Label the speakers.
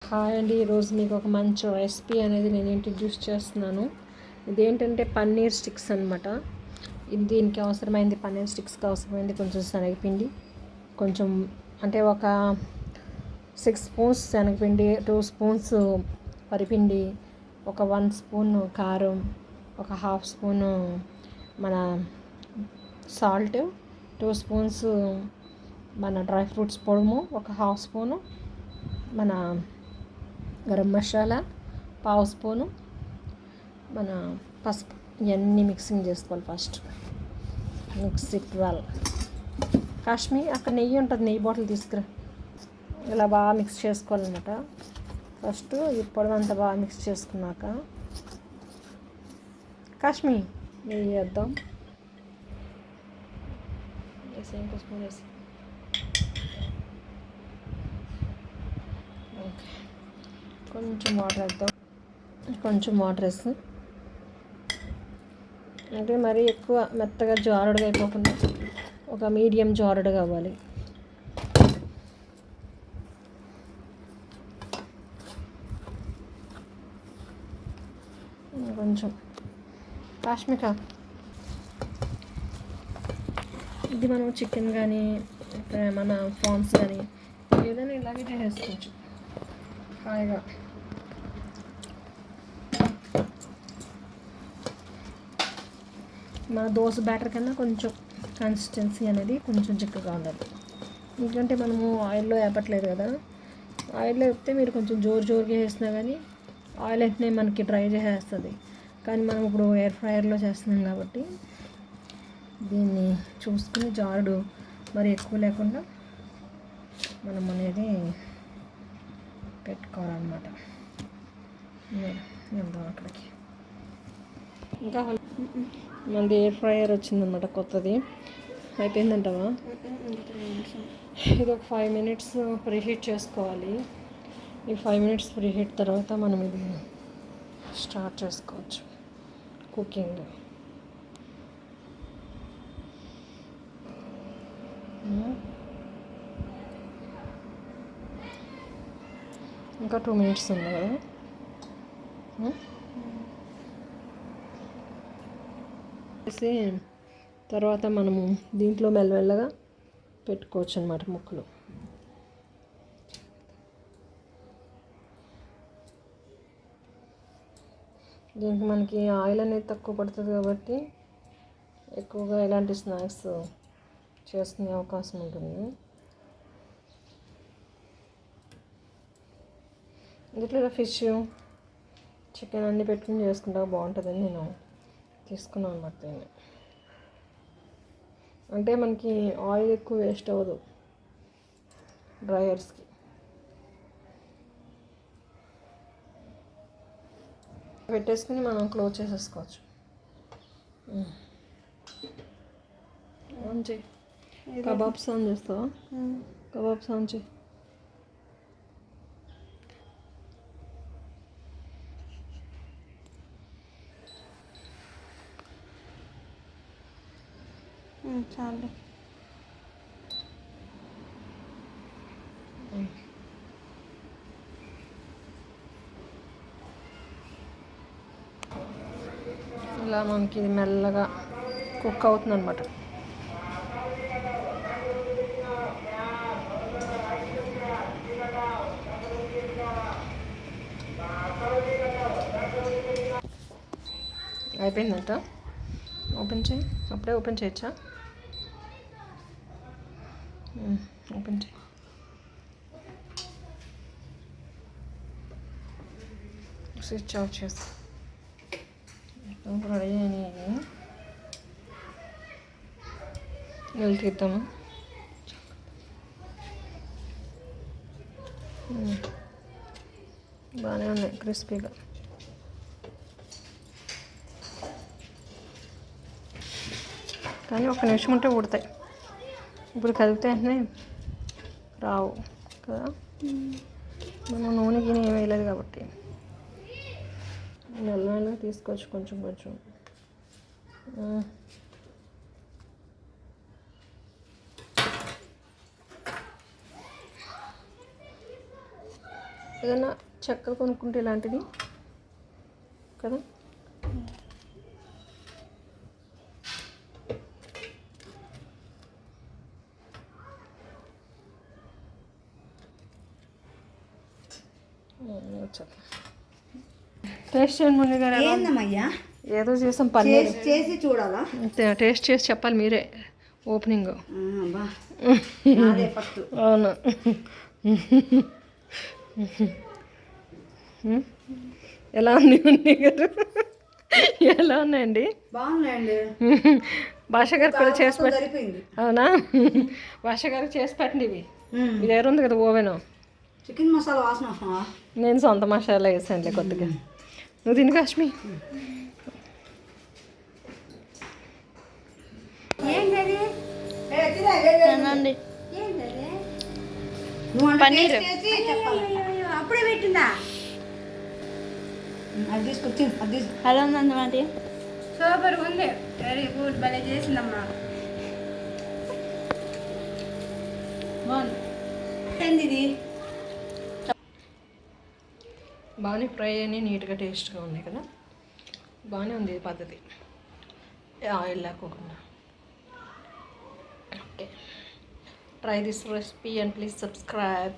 Speaker 1: Hi అండి. ఈరోజు మీకు ఒక మంచి రెసిపీ అనేది నేను ఇంట్రడ్యూస్ చేస్తున్నాను. ఇదేంటంటే పన్నీర్ స్టిక్స్ అనమాట. దీనికి అవసరమైంది పన్నీర్ స్టిక్స్కి అవసరమైంది కొంచెం శనగపిండి, కొంచెం అంటే ఒక 6 స్పూన్స్ శనగపిండి, 2 స్పూన్స్ వరిపిండి, ఒక 1 స్పూన్ కారం, ఒక హాఫ్ స్పూను మన సాల్ట్, 2 స్పూన్స్ మన డ్రై ఫ్రూట్స్ పొడుము, ఒక హాఫ్ స్పూను మన గరం మసాలా, పావు స్పూను మన పసుపు. ఇవన్నీ మిక్సింగ్ చేసుకోవాలి. First mix it well. Kashmir అక్కడ నెయ్యి ఉంటుంది, నెయ్యి బాటిల్ తీసుకురా. ఇలా బాగా మిక్స్ చేసుకోవాలన్నమాట. ఫస్ట్ ఈ పొడవంతా బాగా మిక్స్ చేసుకున్నాక కాశ్మీర్ నెయ్యి వేద్దాం. ఇంకో స్పూన్ వేసి ఓకే. కొంచెం వాటర్ వేద్దాం. కొంచెం వాటర్ వేసి అంటే మరీ ఎక్కువ మెత్తగా జారుడుగా అయిపోకుండా ఒక మీడియం జారుడుగా అవ్వాలి. కొంచెం కాశ్మీర్ ఇది మనం చికెన్ కానీ మన ప్రాన్స్ కానీ ఏదైనా ఇలాగే చేసేసుకోవచ్చు హాయిగా. మన దోశ బ్యాటర్ కన్నా కొంచెం కన్సిస్టెన్సీ అనేది కొంచెం చిక్కగా ఉండాలి. ఎందుకంటే మనము ఆయిల్లో వేపట్లేదు కదా. ఆయిల్లో వేపితే మీరు కొంచెం జోరుగా వేసినా కానీ ఆయిల్ వెంటనే మనకి డ్రై చేసేస్తుంది. కానీ మనం ఇప్పుడు ఎయిర్ ఫ్రైయర్లో చేస్తున్నాం కాబట్టి దీన్ని చూసుకుని జారుడు మరి ఎక్కువ లేకుండా మనం అనేది పెట్టుకోవాలన్నమాట. వెళ్దాం అక్కడికి. ఇంకా మనది ఎయిర్ ఫ్రైయర్ వచ్చిందన్నమాట, కొత్తది. అయిపోయిందంటావా? ఇది ఒక 5 minutes ప్రీహీట్ చేసుకోవాలి. ఈ 5 minutes ప్రీహీట్ తర్వాత మనం ఇది స్టార్ట్ చేసుకోవచ్చు కుకింగ్. ఇంకా 2 minutes ఉంది కదా. వేసి తర్వాత మనము దీంట్లో మెల్లమెల్లగా పెట్టుకోవచ్చు అన్నమాట ముక్కలు. దీనికి మనకి ఆయిల్ అనేది తక్కువ పడుతుంది కాబట్టి ఎక్కువగా ఇలాంటి స్నాక్స్ చేసుకునే అవకాశం ఉంటుంది. దీంట్లో ఫిష్, చికెన్ అన్నీ పెట్టుకుని చేసుకుంటా బాగుంటుందని నేను తీసుకున్నాను అన్నమాట దీన్ని. అంటే మనకి ఆయిల్ ఎక్కువ వేస్ట్ అవ్వదు డ్రైయర్స్కి. పెట్టేసుకుని మనం క్లోజ్ చేసేసుకోవచ్చు. ఆన్ చేయి. కబాబ్స్ ఆన్ చేస్తావా? కబాబ్స్ ఆన్ చేయి.
Speaker 2: చాలు.
Speaker 1: ఇలా మనకి ఇది మెల్లగా కుక్ అవుతుంది అన్నమాట. అయిపోయిందంట. ఓపెన్ చేయి. అప్పుడే ఓపెన్ చేయొచ్చా? ఓపెన్ చేయి. స్విచ్ ఆఫ్ చేస్తా. రెడీ అయినాయి. వెళ్ళి తీద్దాము. బాగానే ఉన్నాయి క్రిస్పీగా. కానీ 1 నిమిషం ఉంటే ఉడతాయి. ఇప్పుడు కదిపితే వెంటనే రావు కదా. మనం నూనె గిన్నె ఏం వేయలేదు కాబట్టి మెల్లగా తీసుకోవచ్చు కొంచెం కొంచెం. ఏదైనా చెక్కలు కొనుక్కుంటే ఇలాంటిది కదా. టేస్ట్ చేయండి ముని గారు.
Speaker 2: ఏందమ్మయ్యా
Speaker 1: ఏదో చేసాం పన్నీర్.
Speaker 2: చేసి చూడాలా?
Speaker 1: టేస్ట్ చేసి చెప్పాలి మీరే ఓపెనింగ్. అవును. ఎలా ఉంది ముని గారు? ఎలా ఉన్నాయండి?
Speaker 2: బాగున్నాయండి.
Speaker 1: భాష గారికి కూడా చేసి పెట్టి. అవునా? భాష గారికి చేసి పెట్టండి. ఇవి మీ దగ్గర ఉంది కదా ఓవెను.
Speaker 2: చికెన్ మసాలా వాసన వస్తున్నా?
Speaker 1: నేను సొంత మసాలా వేసానులే కొద్దిగా. నువ్వు తిని కాశ్మీ. పన్నీర్
Speaker 2: అప్పుడే పెట్టిందా? అది తీసుకొచ్చి అది
Speaker 1: హలో ఉందండి.
Speaker 2: సూపర్ ఉంది. Very good. భలే చేసిందమ్మా. బాగుంది. ఇది
Speaker 1: బాగానే ఫ్రై అని నీట్గా టేస్ట్గా ఉన్నాయి కదా. బాగానే ఉంది ఈ పద్ధతి, ఆయిల్ లేకోకుండా. Okay, try this recipe and please subscribe.